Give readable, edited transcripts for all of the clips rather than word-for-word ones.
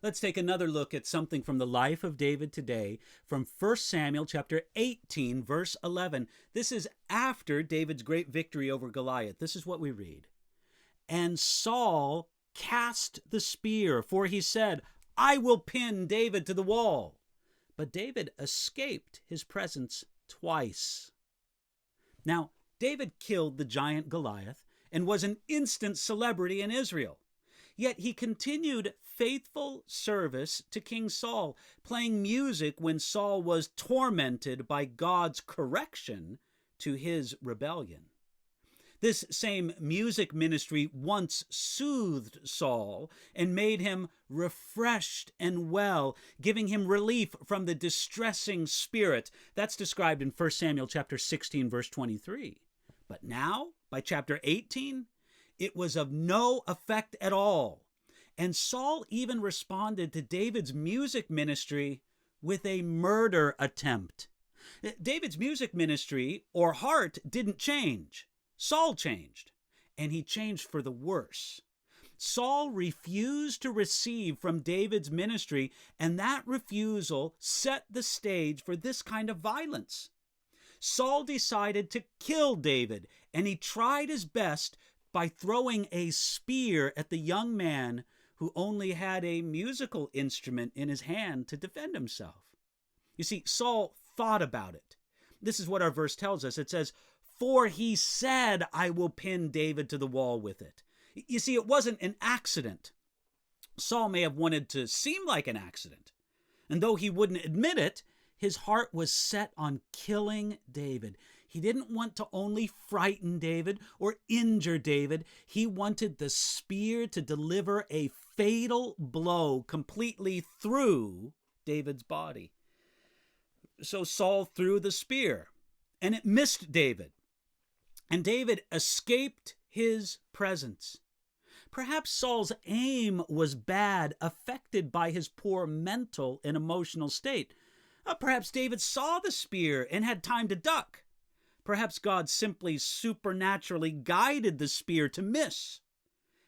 Let's take another look at something from the life of David today from 1 Samuel chapter 18, verse 11. This is after David's great victory over Goliath. This is what we read. And Saul cast the spear, for he said, I will pin David to the wall. But David escaped his presence twice. Now, David killed the giant Goliath and was an instant celebrity in Israel. Yet he continued faithful service to King Saul, playing music when Saul was tormented by God's correction to his rebellion. This same music ministry once soothed Saul and made him refreshed and well, giving him relief from the distressing spirit. That's described in 1 Samuel chapter 16, verse 23. But now, by chapter 18, it was of no effect at all. And Saul even responded to David's music ministry with a murder attempt. David's music ministry or heart didn't change. Saul changed, and he changed for the worse. Saul refused to receive from David's ministry, and that refusal set the stage for this kind of violence. Saul decided to kill David, and he tried his best by throwing a spear at the young man who only had a musical instrument in his hand to defend himself. You see, Saul thought about it. This is what our verse tells us. It says, for he said, I will pin David to the wall with it. You see, it wasn't an accident. Saul may have wanted to seem like an accident. And though he wouldn't admit it, his heart was set on killing David. He didn't want to only frighten David or injure David. He wanted the spear to deliver a fatal blow completely through David's body. So Saul threw the spear, and it missed David. And David escaped his presence. Perhaps Saul's aim was bad, affected by his poor mental and emotional state. Perhaps David saw the spear and had time to duck. Perhaps God simply supernaturally guided the spear to miss.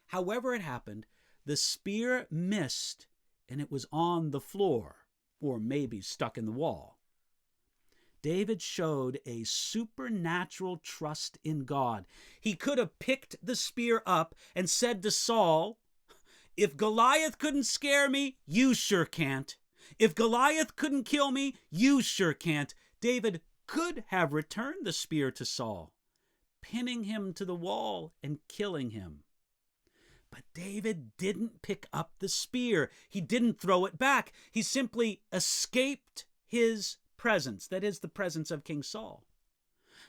However it happened, the spear missed and it was on the floor, or maybe stuck in the wall. David showed a supernatural trust in God. He could have picked the spear up and said to Saul, if Goliath couldn't scare me, you sure can't. If Goliath couldn't kill me, you sure can't. David could have returned the spear to Saul, pinning him to the wall and killing him. But David didn't pick up the spear. He didn't throw it back. He simply escaped his presence, that is, the presence of King Saul.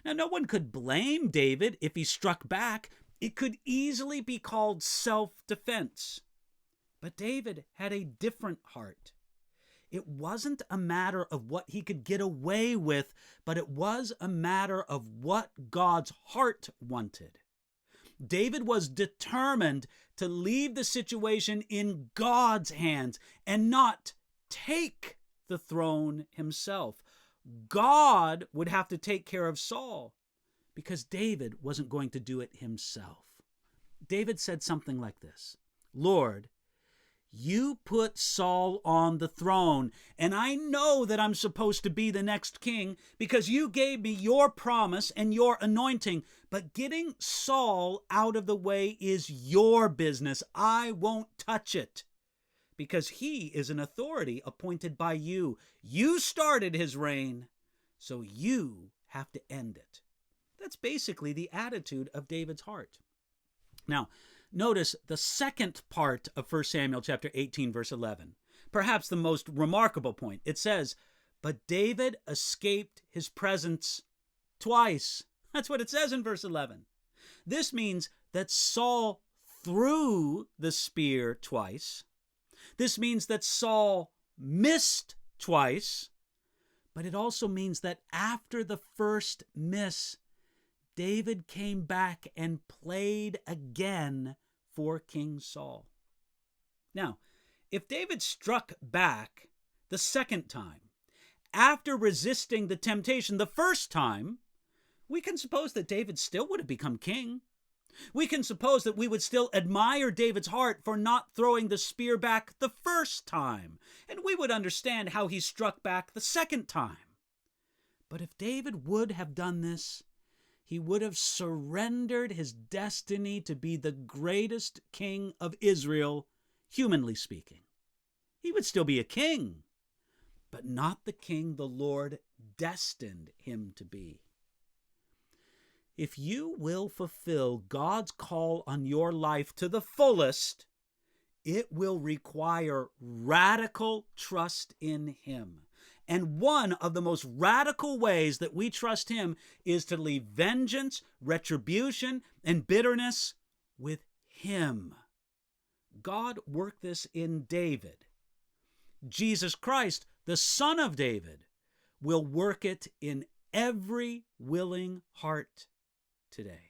Now, no one could blame David if he struck back. It could easily be called self-defense. But David had a different heart. It wasn't a matter of what he could get away with, but it was a matter of what God's heart wanted. David was determined to leave the situation in God's hands and not take the throne himself. God would have to take care of Saul because David wasn't going to do it himself. David said something like this, Lord, you put Saul on the throne, and I know that I'm supposed to be the next king because you gave me your promise and your anointing, but getting Saul out of the way is your business. I won't touch it because he is an authority appointed by you. You started his reign, so you have to end it. That's basically the attitude of David's heart. Now, notice the second part of 1 Samuel chapter 18, verse 11. Perhaps the most remarkable point. It says, but David escaped his presence twice. That's what it says in verse 11. This means that Saul threw the spear twice. This means that Saul missed twice. But it also means that after the first miss, David came back and played again for King Saul. Now, if David struck back the second time, after resisting the temptation the first time, we can suppose that David still would have become king. We can suppose that we would still admire David's heart for not throwing the spear back the first time, and we would understand how he struck back the second time. But if David would have done this, he would have surrendered his destiny to be the greatest king of Israel, humanly speaking. He would still be a king, but not the king the Lord destined him to be. If you will fulfill God's call on your life to the fullest, it will require radical trust in Him. And one of the most radical ways that we trust Him is to leave vengeance, retribution, and bitterness with Him. God worked this in David. Jesus Christ, the Son of David, will work it in every willing heart today.